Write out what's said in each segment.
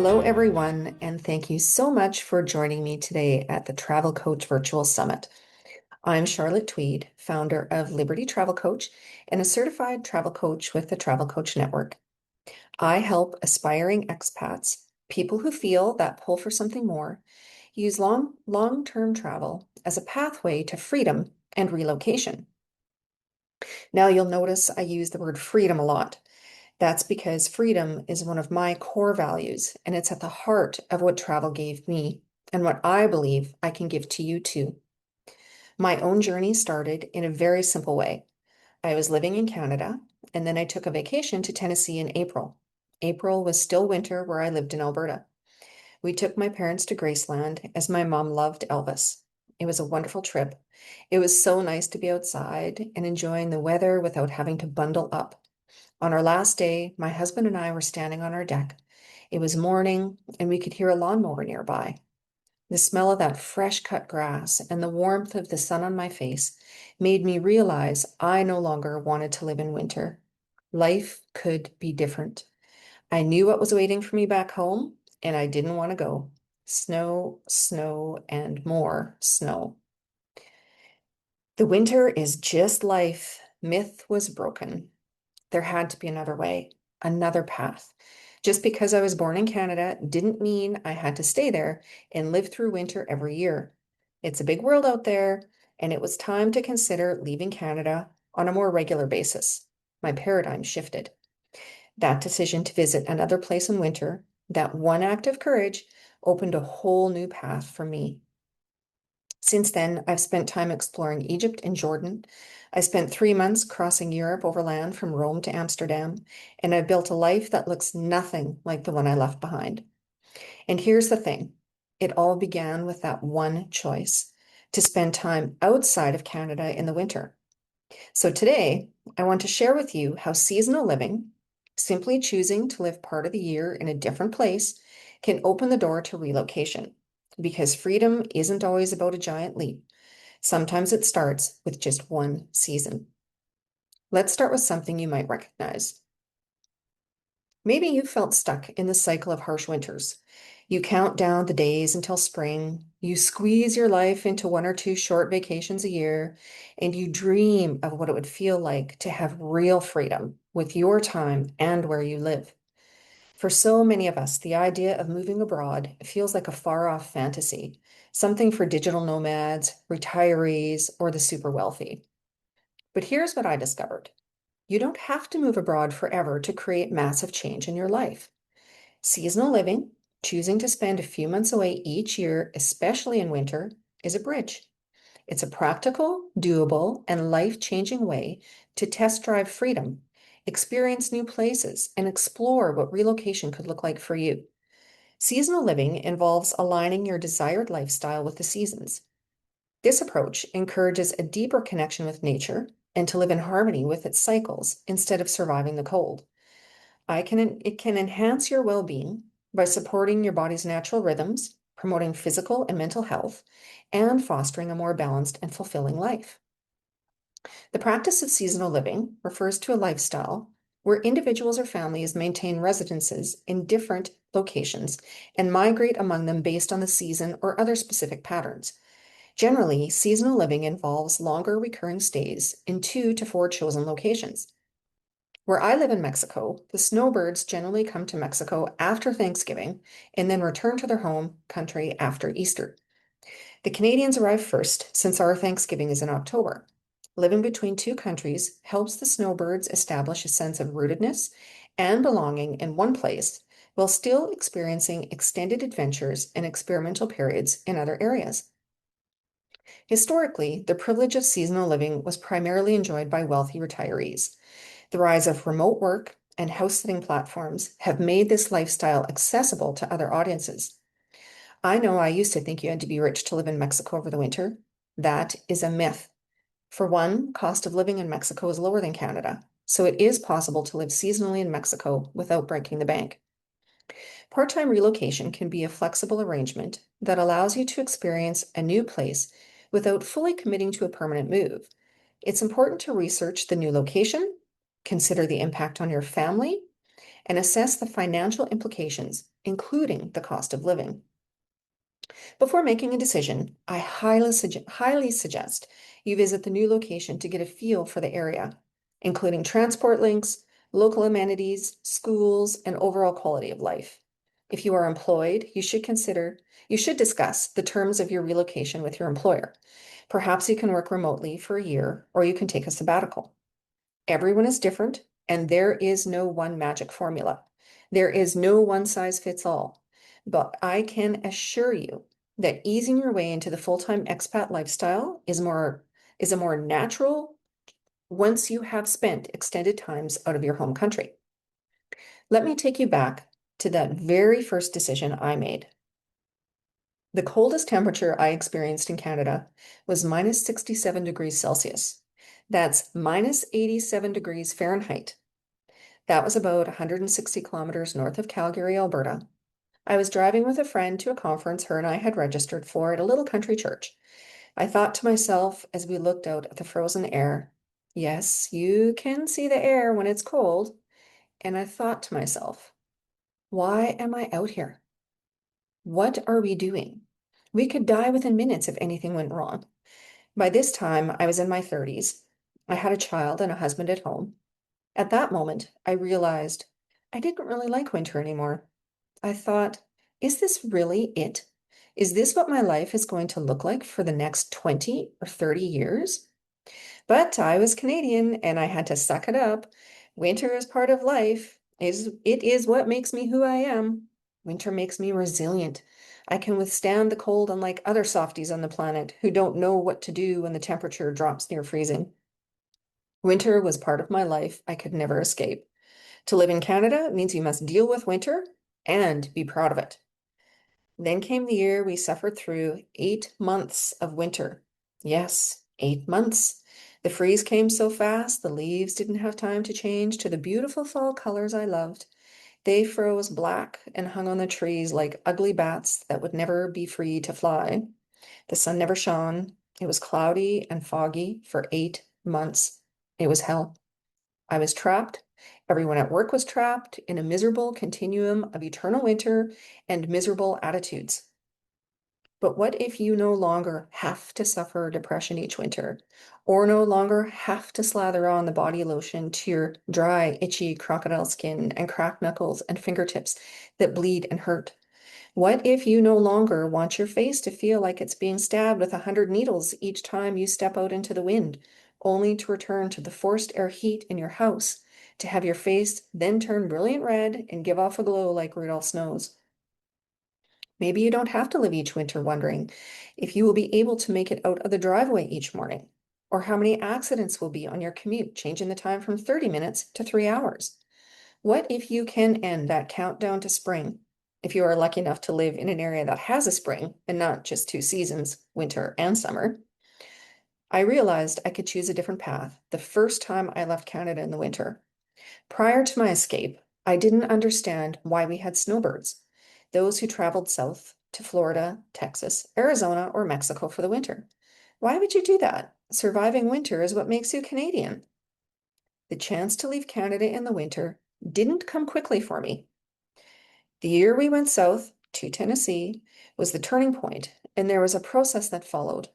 Hello, everyone, and thank you so much for joining me today at the Travel Coach Virtual Summit. I'm Charlotte Tweed, founder of Liberty Travel Coach and a certified travel coach with the Travel Coach Network. I help aspiring expats, people who feel that pull for something more, use long-term travel as a pathway to freedom and relocation. Now, you'll notice I use the word freedom a lot. That's because freedom is one of my core values, and it's at the heart of what travel gave me and what I believe I can give to you too. My own journey started in a very simple way. I was living in Canada, and then I took a vacation to Tennessee in April. April was still winter where I lived in Alberta. We took my parents to Graceland as my mom loved Elvis. It was a wonderful trip. It was so nice to be outside and enjoying the weather without having to bundle up. On our last day, my husband and I were standing on our deck. It was morning, and we could hear a lawnmower nearby. The smell of that fresh cut grass and the warmth of the sun on my face made me realize I no longer wanted to live in winter. Life could be different. I knew what was waiting for me back home, and I didn't want to go. Snow, snow, and more snow. The winter is just life. Myth was broken. There had to be another way, another path. Just because I was born in Canada didn't mean I had to stay there and live through winter every year. It's a big world out there, and it was time to consider leaving Canada on a more regular basis. My paradigm shifted. That decision to visit another place in winter, that one act of courage, opened a whole new path for me. Since then, I've spent time exploring Egypt and Jordan. I spent 3 months crossing Europe overland from Rome to Amsterdam, and I've built a life that looks nothing like the one I left behind. And here's the thing, it all began with that one choice, to spend time outside of Canada in the winter. So today, I want to share with you how seasonal living, simply choosing to live part of the year in a different place, can open the door to relocation. Because freedom isn't always about a giant leap. Sometimes it starts with just one season. Let's start with something you might recognize. Maybe you felt stuck in the cycle of harsh winters. You count down the days until spring, you squeeze your life into 1 or 2 short vacations a year, and you dream of what it would feel like to have real freedom with your time and where you live. For so many of us, the idea of moving abroad feels like a far-off fantasy, something for digital nomads, retirees, or the super wealthy. But here's what I discovered. You don't have to move abroad forever to create massive change in your life. Seasonal living, choosing to spend a few months away each year, especially in winter, is a bridge. It's a practical, doable, and life-changing way to test drive freedom, experience new places, and explore what relocation could look like for you. Seasonal living involves aligning your desired lifestyle with the seasons. This approach encourages a deeper connection with nature and to live in harmony with its cycles instead of surviving the cold. It can enhance your well-being by supporting your body's natural rhythms, promoting physical and mental health, and fostering a more balanced and fulfilling life. The practice of seasonal living refers to a lifestyle where individuals or families maintain residences in different locations and migrate among them based on the season or other specific patterns. Generally, seasonal living involves longer recurring stays in 2 to 4 chosen locations. Where I live in Mexico, the snowbirds generally come to Mexico after Thanksgiving and then return to their home country after Easter. The Canadians arrive first since our Thanksgiving is in October. Living between 2 countries helps the snowbirds establish a sense of rootedness and belonging in one place while still experiencing extended adventures and experimental periods in other areas. Historically, the privilege of seasonal living was primarily enjoyed by wealthy retirees. The rise of remote work and house-sitting platforms have made this lifestyle accessible to other audiences. I know I used to think you had to be rich to live in Mexico over the winter. That is a myth. For one, cost of living in Mexico is lower than Canada, so it is possible to live seasonally in Mexico without breaking the bank. Part-time relocation can be a flexible arrangement that allows you to experience a new place without fully committing to a permanent move. It's important to research the new location, consider the impact on your family, and assess the financial implications, including the cost of living. Before making a decision, I highly suggest you visit the new location to get a feel for the area, including transport links, local amenities, schools, and overall quality of life. If you are employed, you should discuss the terms of your relocation with your employer. Perhaps you can work remotely for a year, or you can take a sabbatical. Everyone is different, and there is no one magic formula. There is no one size fits all. But I can assure you that easing your way into the full-time expat lifestyle is a more natural once you have spent extended times out of your home country. Let me take you back to that very first decision I made. The coldest temperature I experienced in Canada was minus 67 degrees Celsius. That's minus 87 degrees Fahrenheit. That was about 160 kilometers north of Calgary, Alberta. I was driving with a friend to a conference her and I had registered for at a little country church. I thought to myself as we looked out at the frozen air, yes, you can see the air when it's cold. And I thought to myself, why am I out here? What are we doing? We could die within minutes if anything went wrong. By this time, I was in my 30s. I had a child and a husband at home. At that moment, I realized I didn't really like winter anymore. I thought, is this really it? Is this what my life is going to look like for the next 20 or 30 years? But I was Canadian and I had to suck it up. Winter is part of life. It is what makes me who I am. Winter makes me resilient. I can withstand the cold unlike other softies on the planet who don't know what to do when the temperature drops near freezing. Winter was part of my life I could never escape. To live in Canada means you must deal with winter and be proud of it. Then came the year we suffered through 8 months of winter. Yes, 8 months. The freeze came so fast, the leaves didn't have time to change to the beautiful fall colors I loved. They froze black and hung on the trees like ugly bats that would never be free to fly. The sun never shone. It was cloudy and foggy for 8 months. It was hell. I was trapped. Everyone at work was trapped in a miserable continuum of eternal winter and miserable attitudes. But what if you no longer have to suffer depression each winter, or no longer have to slather on the body lotion to your dry, itchy crocodile skin and cracked knuckles and fingertips that bleed and hurt? What if you no longer want your face to feel like it's being stabbed with 100 needles each time you step out into the wind, only to return to the forced air heat in your house, to have your face then turn brilliant red and give off a glow like Rudolph's nose? Maybe you don't have to live each winter wondering if you will be able to make it out of the driveway each morning, or how many accidents will be on your commute, changing the time from 30 minutes to 3 hours. What if you can end that countdown to spring? If you are lucky enough to live in an area that has a spring and not just two seasons, winter and summer. I realized I could choose a different path the first time I left Canada in the winter. Prior to my escape, I didn't understand why we had snowbirds, those who traveled south to Florida, Texas, Arizona, or Mexico for the winter. Why would you do that? Surviving winter is what makes you Canadian. The chance to leave Canada in the winter didn't come quickly for me. The year we went south to Tennessee was the turning point, and there was a process that followed.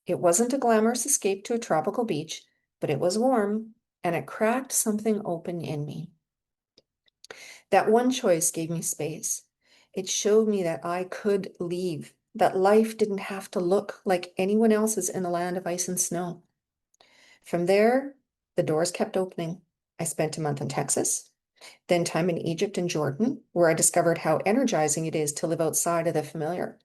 It wasn't a glamorous escape to a tropical beach, but it was warm, and it cracked something open in me. That one choice gave me space. It showed me that I could leave, that life didn't have to look like anyone else's in the land of ice and snow. From there, the doors kept opening. I spent a month in Texas, then time in Egypt and Jordan, where I discovered how energizing it is to live outside of the familiar.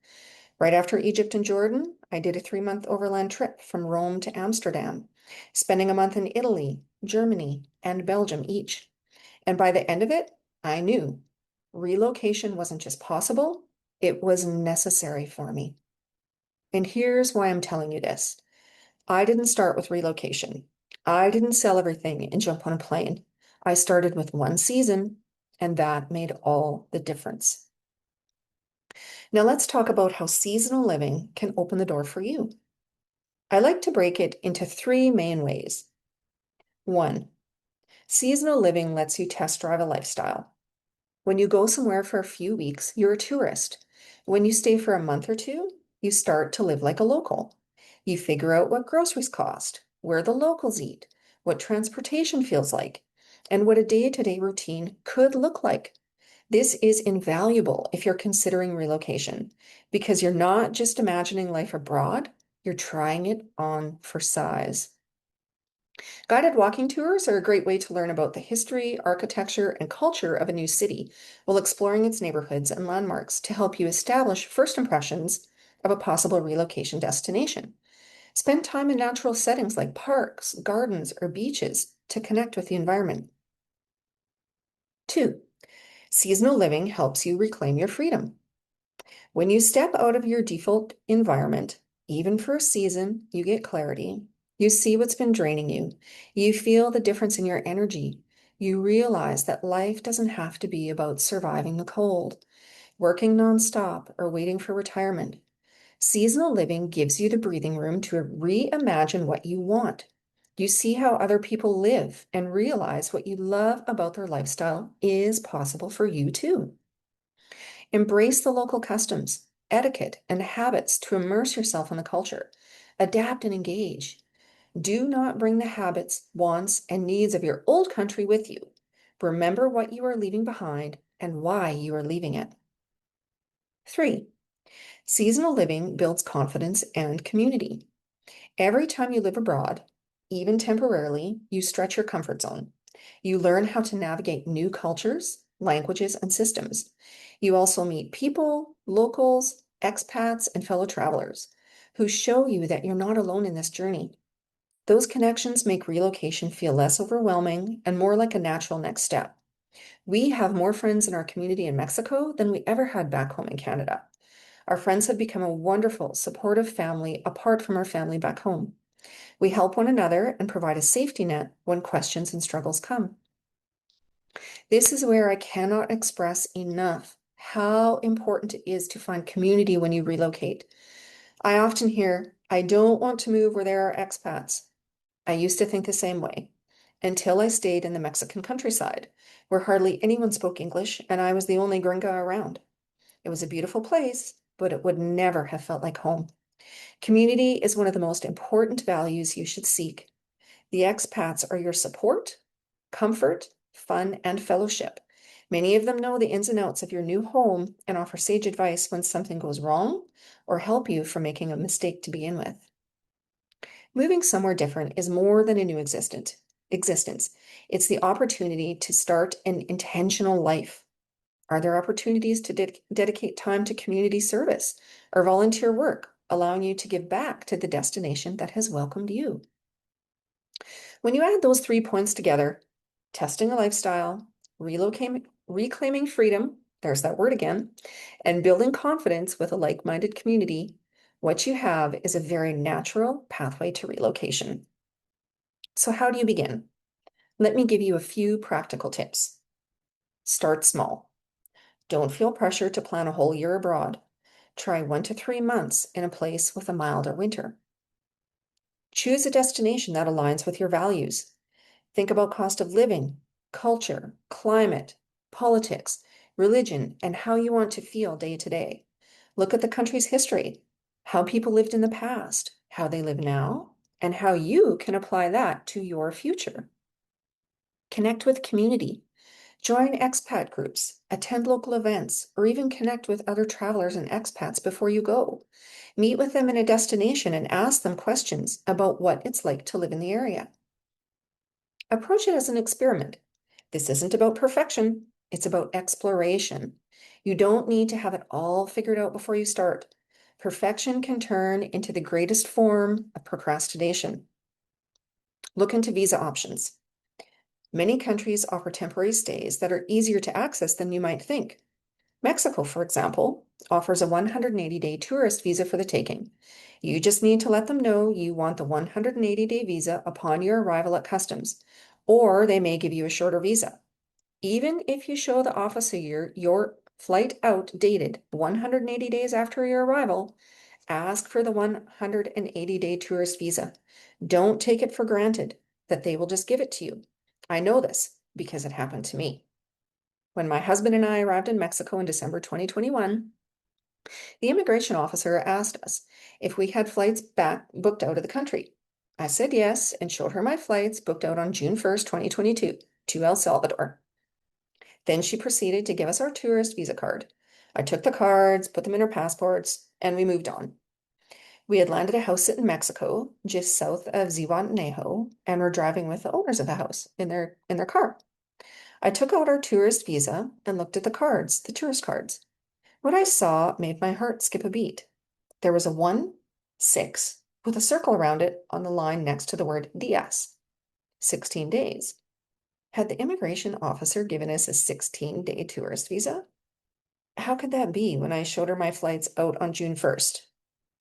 Right after Egypt and Jordan, I did a 3-month overland trip from Rome to Amsterdam, spending a month in Italy, Germany, and Belgium each. And by the end of it, I knew relocation wasn't just possible, it was necessary for me. And here's why I'm telling you this. I didn't start with relocation. I didn't sell everything and jump on a plane. I started with one season, and that made all the difference. Now let's talk about how seasonal living can open the door for you. I like to break it into 3 main ways. 1, seasonal living lets you test drive a lifestyle. When you go somewhere for a few weeks, you're a tourist. When you stay for a month or two, you start to live like a local. You figure out what groceries cost, where the locals eat, what transportation feels like, and what a day-to-day routine could look like. This is invaluable if you're considering relocation because you're not just imagining life abroad, you're trying it on for size. Guided walking tours are a great way to learn about the history, architecture, and culture of a new city while exploring its neighborhoods and landmarks to help you establish first impressions of a possible relocation destination. Spend time in natural settings like parks, gardens, or beaches to connect with the environment. 2. Seasonal living helps you reclaim your freedom. When you step out of your default environment, even for a season, you get clarity. You see what's been draining you. You feel the difference in your energy. You realize that life doesn't have to be about surviving the cold, working nonstop, or waiting for retirement. Seasonal living gives you the breathing room to reimagine what you want. You see how other people live and realize what you love about their lifestyle is possible for you too. Embrace the local customs, etiquette, and habits to immerse yourself in the culture. Adapt and engage. Do not bring the habits, wants, and needs of your old country with you. Remember what you are leaving behind and why you are leaving it. 3. Seasonal living builds confidence and community. Every time you live abroad, even temporarily, you stretch your comfort zone. You learn how to navigate new cultures, languages, and systems. You also meet people, locals, expats, and fellow travelers who show you that you're not alone in this journey. Those connections make relocation feel less overwhelming and more like a natural next step. We have more friends in our community in Mexico than we ever had back home in Canada. Our friends have become a wonderful, supportive family apart from our family back home. We help one another and provide a safety net when questions and struggles come. This is where I cannot express enough how important it is to find community when you relocate. I often hear, I don't want to move where there are expats. I used to think the same way until I stayed in the Mexican countryside, where hardly anyone spoke English and I was the only gringa around. It was a beautiful place, but it would never have felt like home. Community is one of the most important values you should seek. The expats are your support, comfort, fun, and fellowship. Many of them know the ins and outs of your new home and offer sage advice when something goes wrong or help you from making a mistake to begin with. Moving somewhere different is more than a new existence. It's the opportunity to start an intentional life. Are there opportunities to dedicate time to community service or volunteer work, allowing you to give back to the destination that has welcomed you? When you add those 3 points together, testing a lifestyle, reclaiming freedom, there's that word again, and building confidence with a like-minded community, what you have is a very natural pathway to relocation. So how do you begin? Let me give you a few practical tips. Start small. Don't feel pressure to plan a whole year abroad. Try 1 to 3 months in a place with a milder winter. Choose a destination that aligns with your values. Think about cost of living, culture, climate, politics, religion, and how you want to feel day to day. Look at the country's history, how people lived in the past, how they live now, and how you can apply that to your future. Connect with community. Join expat groups, attend local events, or even connect with other travelers and expats before you go. Meet with them in a destination and ask them questions about what it's like to live in the area. Approach it as an experiment. This isn't about perfection, it's about exploration. You don't need to have it all figured out before you start. Perfection can turn into the greatest form of procrastination. Look into visa options. Many countries offer temporary stays that are easier to access than you might think. Mexico, for example, offers a 180-day tourist visa for the taking. You just need to let them know you want the 180-day visa upon your arrival at customs, or they may give you a shorter visa. Even if you show the officer your flight out dated 180 days after your arrival, ask for the 180-day tourist visa. Don't take it for granted that they will just give it to you. I know this because it happened to me. When my husband and I arrived in Mexico in December 2021, the immigration officer asked us if we had flights back booked out of the country. I said yes and showed her my flights booked out on June 1st, 2022 to El Salvador. Then she proceeded to give us our tourist visa card. I took the cards, put them in our passports, and we moved on. We had landed a house in Mexico, just south of Zihuatanejo, and were driving with the owners of the house in their car. I took out our tourist visa and looked at the cards, the tourist cards. What I saw made my heart skip a beat. There was a 1-6 with a circle around it on the line next to the word Dias, 16 days. Had the immigration officer given us a 16-day tourist visa? How could that be when I showed her my flights out on June 1st?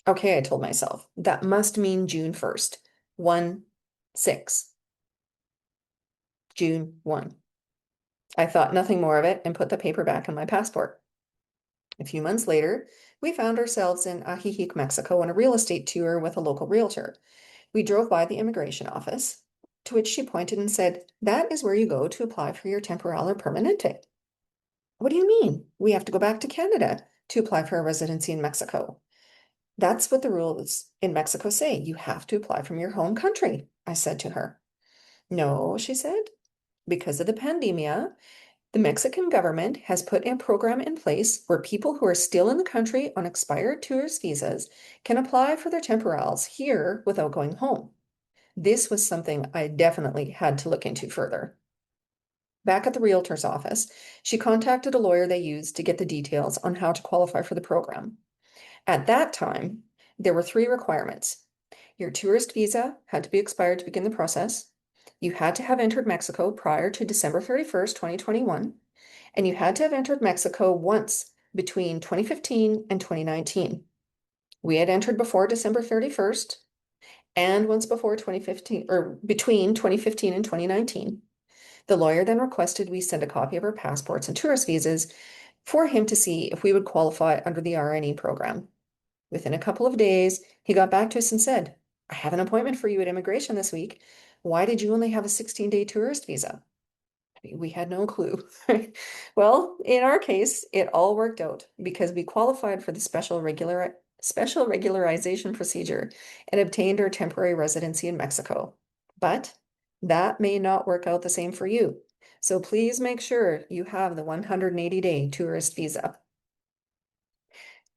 Okay, I told myself, that must mean June 1st. 1-6. June 1. I thought nothing more of it and put the paper back in my passport. A few months later, we found ourselves in Ajijic, Mexico on a real estate tour with a local realtor. We drove by the immigration office, to which she pointed and said, "That is where you go to apply for your temporal or permanente." What do you mean? We have to go back to Canada to apply for a residency in Mexico. That's what the rules in Mexico say. You have to apply from your home country, I said to her. No, she said, because of the pandemia, the Mexican government has put a program in place where people who are still in the country on expired tourist visas can apply for their temporals here without going home. This was something I definitely had to look into further. Back at the realtor's office, she contacted a lawyer they used to get the details on how to qualify for the program. At that time, there were 3 requirements. Your tourist visa had to be expired to begin the process. You had to have entered Mexico prior to December 31st, 2021, and you had to have entered Mexico once between 2015 and 2019. We had entered before December 31st and once before 2015 or between 2015 and 2019. The lawyer then requested we send a copy of our passports and tourist visas for him to see if we would qualify under the RNE program. Within a couple of days, he got back to us and said, "I have an appointment for you at immigration this week. Why did you only have a 16-day tourist visa?" We had no clue. Well, in our case, it all worked out because we qualified for the special regularization procedure and obtained our temporary residency in Mexico. But that may not work out the same for you. So please make sure you have the 180-day tourist visa.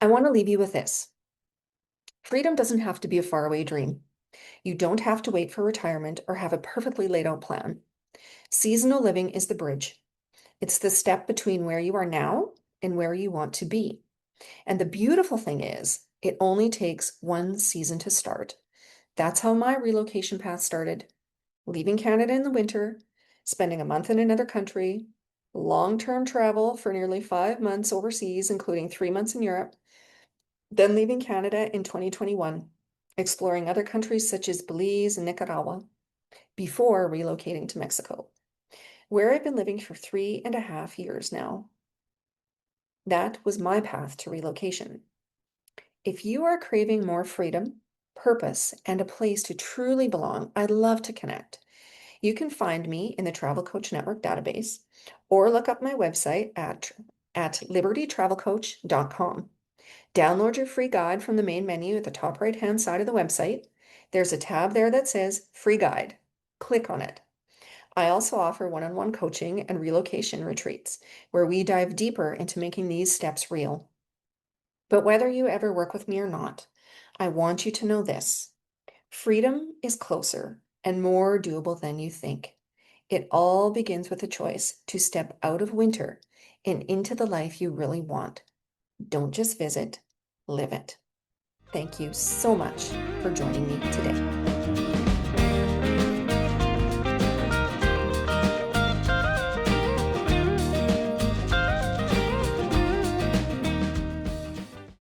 I want to leave you with this. Freedom doesn't have to be a faraway dream. You don't have to wait for retirement or have a perfectly laid out plan. Seasonal living is the bridge. It's the step between where you are now and where you want to be. And the beautiful thing is, it only takes one season to start. That's how my relocation path started. Leaving Canada in the winter, spending a month in another country, long-term travel for nearly 5 months overseas, including 3 months in Europe, then leaving Canada in 2021, exploring other countries such as Belize and Nicaragua, before relocating to Mexico, where I've been living for 3.5 years now. That was my path to relocation. If you are craving more freedom, purpose, and a place to truly belong, I'd love to connect. You can find me in the Travel Coach Network database or look up my website at libertytravelcoach.com. Download your free guide from the main menu at the top right-hand side of the website. There's a tab there that says Free Guide. Click on it. I also offer one-on-one coaching and relocation retreats where we dive deeper into making these steps real. But whether you ever work with me or not, I want you to know this. Freedom is closer and more doable than you think. It all begins with a choice to step out of winter and into the life you really want. Don't just visit, live it. Thank you so much for joining me today.